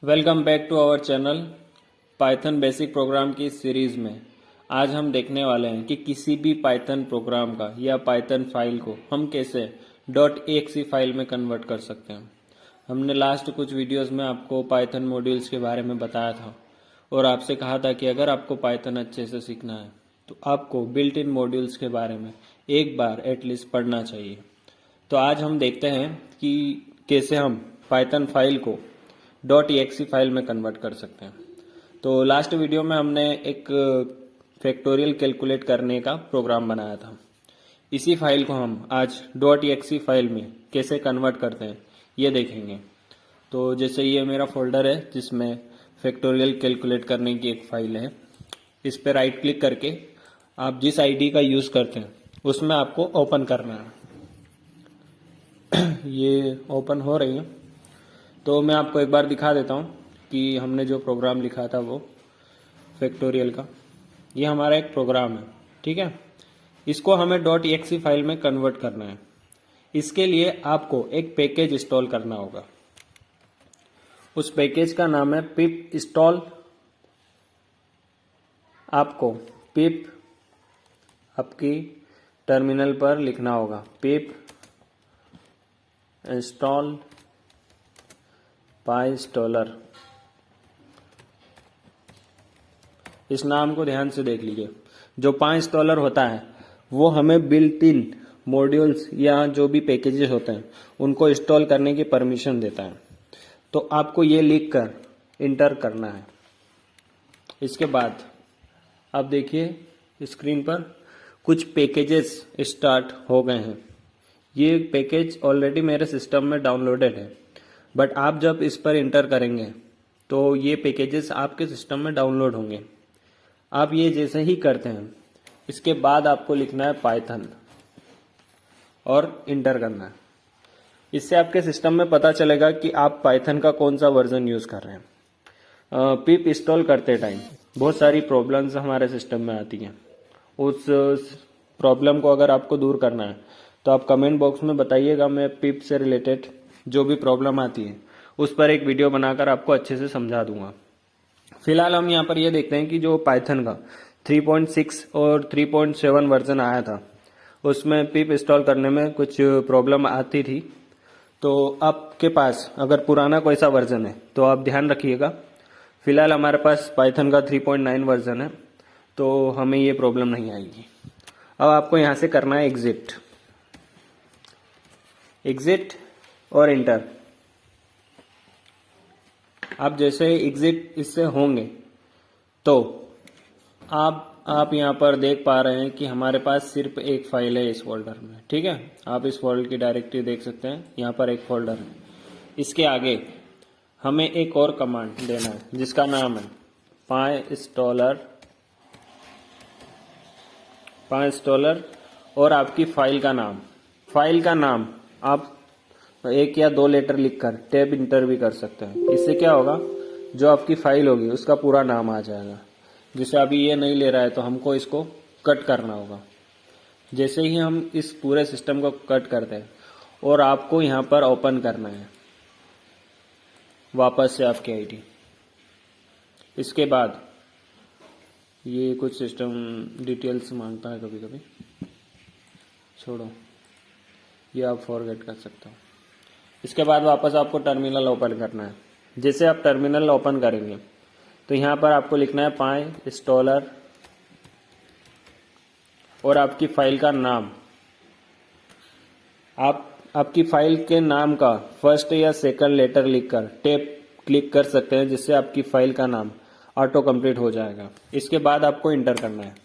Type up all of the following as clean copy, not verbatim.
Welcome back to our channel Python basic program की series में आज हम देखने वाले हैं कि किसी भी पाइथन प्रोग्राम का या पाइथन फाइल को हम कैसे .exe फाइल में कन्वर्ट कर सकते हैं। हमने लास्ट कुछ वीडियोस में आपको पाइथन मॉड्यूल्स के बारे में बताया था और आपसे कहा था कि अगर आपको पाइथन अच्छे से सीखना है तो आपको बिल्ट इन मॉड्यूल्स के बारे में एक बार एटलीस्ट पढ़ना चाहिए। तो आज हम देखते हैं कि कैसे हम पाइथन फाइल को .exe फाइल में कन्वर्ट कर सकते हैं। तो लास्ट वीडियो में हमने एक फैक्टोरियल कैलकुलेट करने का प्रोग्राम बनाया था। इसी फाइल को हम आज .exe फाइल में कैसे कन्वर्ट करते हैं ये देखेंगे। तो जैसे ये मेरा फोल्डर है जिसमें फैक्टोरियल कैलकुलेट करने की एक फाइल है। इस पर राइट क्लिक करके आप जिस आईडी का यूज़ करते हैं उसमें आपको ओपन करना है। ये ओपन हो रही है। तो मैं आपको एक बार दिखा देता हूँ कि हमने जो प्रोग्राम लिखा था वो फैक्टोरियल का, ये हमारा एक प्रोग्राम है, ठीक है। इसको हमें .exe फाइल में कन्वर्ट करना है। इसके लिए आपको एक पैकेज इंस्टॉल करना होगा। उस पैकेज का नाम है पिप इंस्टॉल। आपको पिप आपकी टर्मिनल पर लिखना होगा, पिप इंस्टॉल पाइस्टॉलर। इस नाम को ध्यान से देख लीजिए। जो पाइस्टॉलर होता है वो हमें बिल्ट इन मॉड्यूल्स या जो भी पैकेजेस होते हैं उनको इंस्टॉल करने की परमिशन देता है। तो आपको ये लिख कर इंटर करना है। इसके बाद आप देखिए स्क्रीन पर कुछ पैकेजेस स्टार्ट हो गए हैं। ये पैकेज ऑलरेडी मेरे सिस्टम में डाउनलोडेड है, बट आप जब इस पर इंटर करेंगे तो ये पैकेजेस आपके सिस्टम में डाउनलोड होंगे। आप ये जैसे ही करते हैं इसके बाद आपको लिखना है पाइथन और इंटर करना है। इससे आपके सिस्टम में पता चलेगा कि आप पाइथन का कौन सा वर्जन यूज़ कर रहे हैं। पिप इंस्टॉल करते टाइम बहुत सारी प्रॉब्लम्स हमारे सिस्टम में आती हैं। उस प्रॉब्लम को अगर आपको दूर करना है तो आप कमेंट बॉक्स में बताइएगा। मैं पिप से रिलेटेड जो भी प्रॉब्लम आती है उस पर एक वीडियो बनाकर आपको अच्छे से समझा दूंगा। फिलहाल हम यहाँ पर ये देखते हैं कि जो पाइथन का 3.6 और 3.7 वर्जन आया था उसमें पिप इंस्टॉल करने में कुछ प्रॉब्लम आती थी। तो आपके पास अगर पुराना कोई सा वर्जन है तो आप ध्यान रखिएगा। फिलहाल हमारे पास पाइथन का 3.9 वर्जन है तो हमें ये प्रॉब्लम नहीं आएगी। अब आपको यहाँ से करना है एग्जिट और इंटर। आप जैसे एग्जिट इससे होंगे तो आप यहाँ पर देख पा रहे हैं कि हमारे पास सिर्फ एक फाइल है इस फोल्डर में, ठीक है। आप इस फोल्डर की डायरेक्टरी देख सकते हैं। यहाँ पर एक फोल्डर है। इसके आगे हमें एक और कमांड देना है जिसका नाम है पाइस्टॉलर और आपकी फाइल का नाम आप एक या दो लेटर लिखकर टैब इंटर भी कर सकते हैं। इससे क्या होगा, जो आपकी फाइल होगी उसका पूरा नाम आ जाएगा। जैसे अभी ये नहीं ले रहा है तो हमको इसको कट करना होगा। जैसे ही हम इस पूरे सिस्टम को कट करते हैं और आपको यहाँ पर ओपन करना है वापस से आपकी आईडी। इसके बाद ये कुछ सिस्टम डिटेल्स मांगता है कभी कभी, छोड़ो, ये आप फॉरगेट कर सकते हो। इसके बाद वापस आपको टर्मिनल ओपन करना है। जैसे आप टर्मिनल ओपन करेंगे तो यहाँ पर आपको लिखना है पाइस्टॉलर और आपकी फाइल का नाम। आप आपकी फाइल के नाम का फर्स्ट या सेकंड लेटर लिखकर टैब क्लिक कर सकते हैं, जिससे आपकी फाइल का नाम ऑटो कंप्लीट हो जाएगा। इसके बाद आपको इंटर करना है।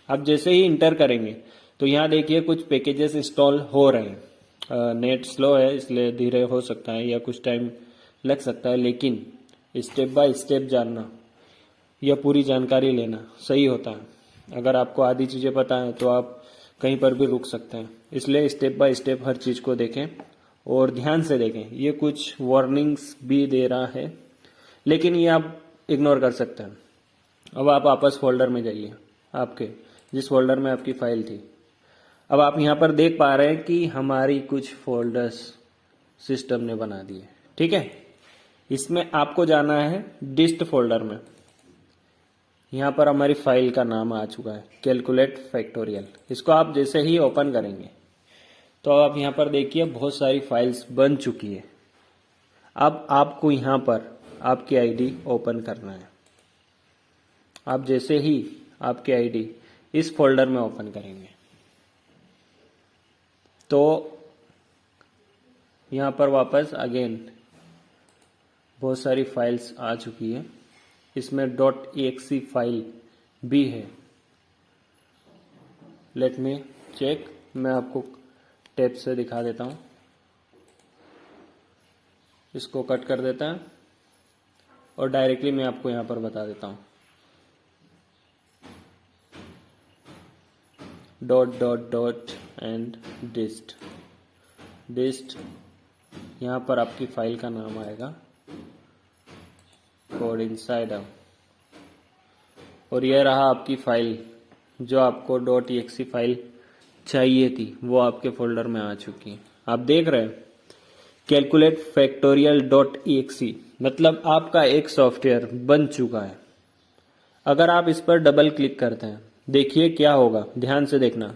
आप जैसे ही इंटर करेंगे तो यहाँ देखिए कुछ पैकेजेस इंस्टॉल हो रहे हैं। नेट स्लो है इसलिए धीरे हो सकता है या कुछ टाइम लग सकता है, लेकिन स्टेप बाय स्टेप जानना या पूरी जानकारी लेना सही होता है। अगर आपको आधी चीज़ें पता है तो आप कहीं पर भी रुक सकते हैं। इसलिए स्टेप बाय स्टेप हर चीज़ को देखें और ध्यान से देखें। ये कुछ वार्निंग्स भी दे रहा है लेकिन ये आप इग्नोर कर सकते हैं। अब आप वापस फोल्डर में जाइए, आपके जिस फोल्डर में आपकी फाइल थी। अब आप यहाँ पर देख पा रहे हैं कि हमारी कुछ फोल्डर्स सिस्टम ने बना दिए, ठीक है। इसमें आपको जाना है डिस्ट फोल्डर में। यहाँ पर हमारी फाइल का नाम आ चुका है कैलकुलेट फैक्टोरियल। इसको आप जैसे ही ओपन करेंगे तो आप यहाँ पर देखिए बहुत सारी फाइल्स बन चुकी है। अब आपको यहाँ पर आपकी आईडी ओपन करना है। आप जैसे ही आपकी आईडी इस फोल्डर में ओपन करेंगे तो यहाँ पर वापस अगेन बहुत सारी फाइल्स आ चुकी है। इसमें .exe फाइल भी है। Let me check. मैं आपको टैब से दिखा देता हूँ। इसको कट कर देता है और डायरेक्टली मैं आपको यहाँ पर बता देता हूँ। डॉट एंड डिस्ट यहाँ पर आपकी फाइल का नाम आएगा कोड इनसाइड आउट। और यह रहा आपकी फाइल जो आपको .exe फाइल चाहिए थी, वो आपके फोल्डर में आ चुकी है। आप देख रहे हैं कैलकुलेट फैक्टोरियल .exe मतलब आपका एक सॉफ्टवेयर बन चुका है। अगर आप इस पर डबल क्लिक करते हैं देखिए क्या होगा, ध्यान से देखना।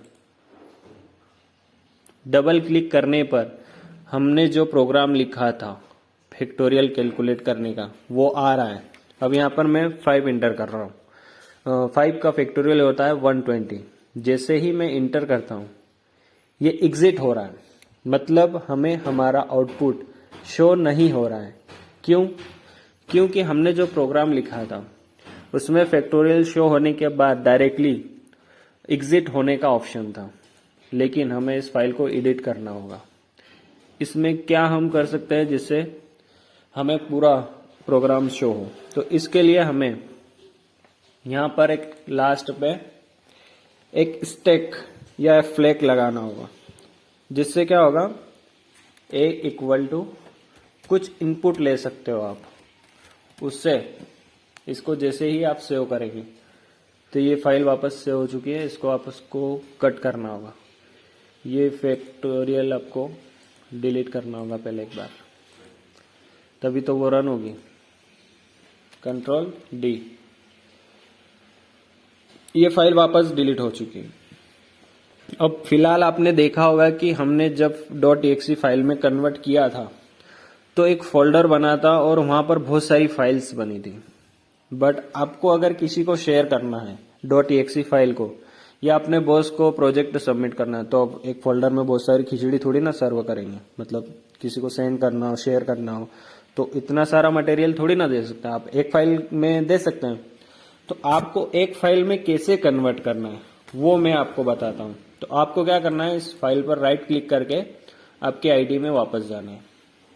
डबल क्लिक करने पर हमने जो प्रोग्राम लिखा था फैक्टोरियल कैलकुलेट करने का वो आ रहा है। अब यहाँ पर मैं 5 इंटर कर रहा हूँ। 5 का फैक्टोरियल होता है 120। जैसे ही मैं इंटर करता हूँ ये एग्जिट हो रहा है, मतलब हमें हमारा आउटपुट शो नहीं हो रहा है। क्यों? क्योंकि हमने जो प्रोग्राम लिखा था उसमें फैक्टोरियल शो होने के बाद डायरेक्टली एग्जिट होने का ऑप्शन था, लेकिन हमें इस फाइल को एडिट करना होगा। इसमें क्या हम कर सकते हैं जिससे हमें पूरा प्रोग्राम शो हो? तो इसके लिए हमें यहाँ पर एक लास्ट पे एक स्टैक या फ्लैग लगाना होगा, जिससे क्या होगा a इक्वल टू कुछ इनपुट ले सकते हो आप। उससे इसको जैसे ही आप सेव करेंगे तो ये फाइल वापस सेव हो चुकी है। इसको आप उसको कट करना होगा। ये फैक्टोरियल आपको डिलीट करना होगा पहले एक बार, तभी तो वो रन होगी। Ctrl+D। ये फाइल वापस डिलीट हो चुकी है। अब फिलहाल आपने देखा होगा कि हमने जब .exe फाइल में कन्वर्ट किया था तो एक फोल्डर बना था और वहां पर बहुत सारी फाइल्स बनी थी। बट आपको अगर किसी को शेयर करना है .exe फाइल को या अपने बॉस को प्रोजेक्ट सबमिट करना है तो अब एक फोल्डर में बहुत सारी खिचड़ी थोड़ी ना सर्व करेंगे। मतलब किसी को सेंड करना हो, शेयर करना हो तो इतना सारा मटेरियल थोड़ी ना दे सकते हैं। आप एक फाइल में दे सकते हैं। तो आपको एक फाइल में कैसे कन्वर्ट करना है वो मैं आपको बताता हूँ। तो आपको क्या करना है, इस फाइल पर राइट क्लिक करके आपकी आईडी में वापस जाना है।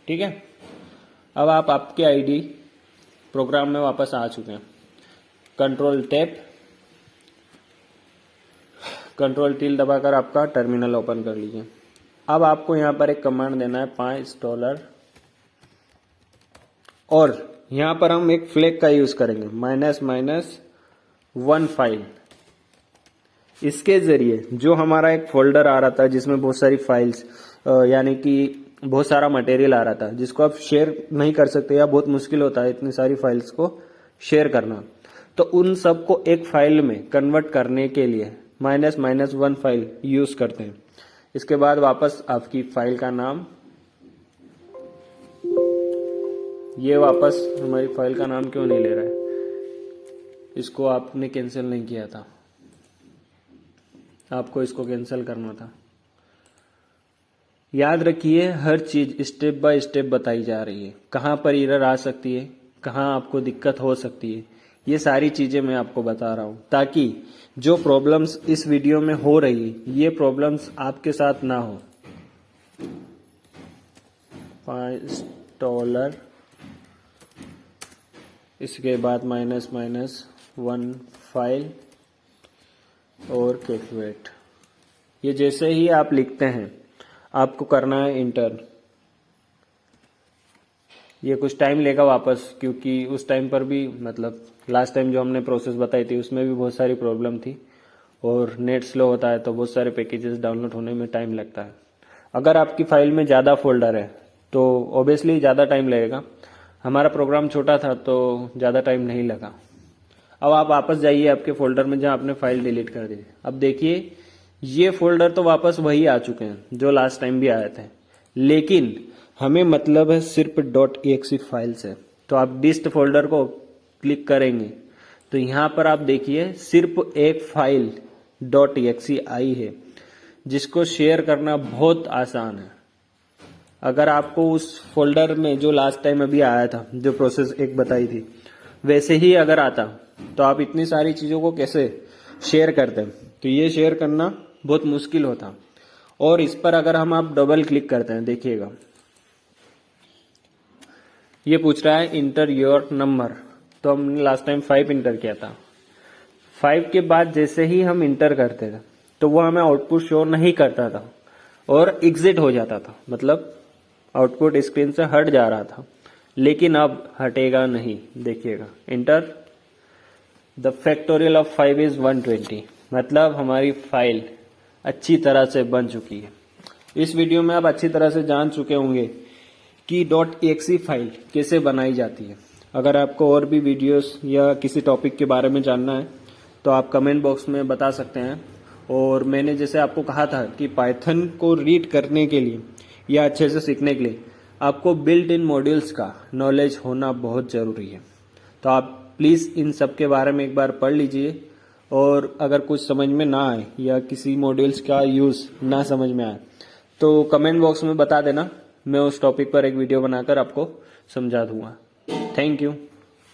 ठीक है, अब आप आपके आईडी प्रोग्राम में वापस आ चुके हैं। Ctrl+T दबाकर आपका टर्मिनल ओपन कर लीजिए। अब आपको यहाँ पर एक कमांड देना है $5 और यहाँ पर हम एक फ्लैग का यूज करेंगे -1 फाइल। इसके जरिए जो हमारा एक फोल्डर आ रहा था जिसमें बहुत सारी फाइल्स यानी कि बहुत सारा मटेरियल आ रहा था जिसको आप शेयर नहीं कर सकते या बहुत मुश्किल होता है इतनी सारी फाइल्स को शेयर करना, तो उन सबको एक फाइल में कन्वर्ट करने के लिए -1 फाइल यूज करते हैं। इसके बाद वापस आपकी फाइल का नाम, ये वापस हमारी फाइल का नाम क्यों नहीं ले रहा है? इसको आपने कैंसिल नहीं किया था, आपको इसको कैंसिल करना था। याद रखिए हर चीज स्टेप बाय स्टेप बताई जा रही है। कहाँ पर एरर आ सकती है, कहाँ आपको दिक्कत हो सकती है, ये सारी चीजें मैं आपको बता रहा हूँ ताकि जो प्रॉब्लम्स इस वीडियो में हो रही है ये प्रॉब्लम्स आपके साथ ना हो। $5 इसके बाद -1 फाइल और कैलकुलेट। ये जैसे ही आप लिखते हैं आपको करना है इंटर। ये कुछ टाइम लेगा वापस, क्योंकि उस टाइम पर भी मतलब लास्ट टाइम जो हमने प्रोसेस बताई थी उसमें भी बहुत सारी प्रॉब्लम थी और नेट स्लो होता है तो बहुत सारे पैकेजेस डाउनलोड होने में टाइम लगता है। अगर आपकी फाइल में ज़्यादा फोल्डर है तो ऑब्वियसली ज़्यादा टाइम लगेगा। हमारा प्रोग्राम छोटा था तो ज़्यादा टाइम नहीं लगा। अब आप वापस जाइए आपके फोल्डर में जहाँ आपने फाइल डिलीट कर दी। अब देखिए ये फोल्डर तो वापस वही आ चुके हैं जो लास्ट टाइम भी आए थे, लेकिन हमें मतलब है सिर्फ .exe फाइल से। तो आप डिस्ट फोल्डर को क्लिक करेंगे तो यहाँ पर आप देखिए सिर्फ एक फाइल .exe आई है, जिसको शेयर करना बहुत आसान है। अगर आपको उस फोल्डर में जो लास्ट टाइम अभी आया था, जो प्रोसेस एक बताई थी, वैसे ही अगर आता तो आप इतनी सारी चीज़ों को कैसे शेयर करते हैं। तो ये शेयर करना बहुत मुश्किल होता। और इस पर अगर हम आप डबल क्लिक करते हैं, देखिएगा ये पूछ रहा है इंटर योर नंबर। तो हमने लास्ट टाइम 5 इंटर किया था। 5 के बाद जैसे ही हम इंटर करते थे तो वो हमें आउटपुट शो नहीं करता था और एग्जिट हो जाता था, मतलब आउटपुट स्क्रीन से हट जा रहा था। लेकिन अब हटेगा नहीं। देखिएगा enter the factorial of 5 is 120, मतलब हमारी फाइल अच्छी तरह से बन चुकी है। इस वीडियो में आप अच्छी तरह से जान चुके होंगे कि .exe फाइल कैसे बनाई जाती है। अगर आपको और भी वीडियोस या किसी टॉपिक के बारे में जानना है तो आप कमेंट बॉक्स में बता सकते हैं। और मैंने जैसे आपको कहा था कि पाइथन को रीड करने के लिए या अच्छे से सीखने के लिए आपको बिल्ट इन मॉड्यूल्स का नॉलेज होना बहुत ज़रूरी है। तो आप प्लीज़ इन सब के बारे में एक बार पढ़ लीजिए। और अगर कुछ समझ में ना आए या किसी मॉड्यूल्स का यूज़ ना समझ में आए तो कमेंट बॉक्स में बता देना, मैं उस टॉपिक पर एक वीडियो बनाकर आपको समझा दूंगा। Thank you.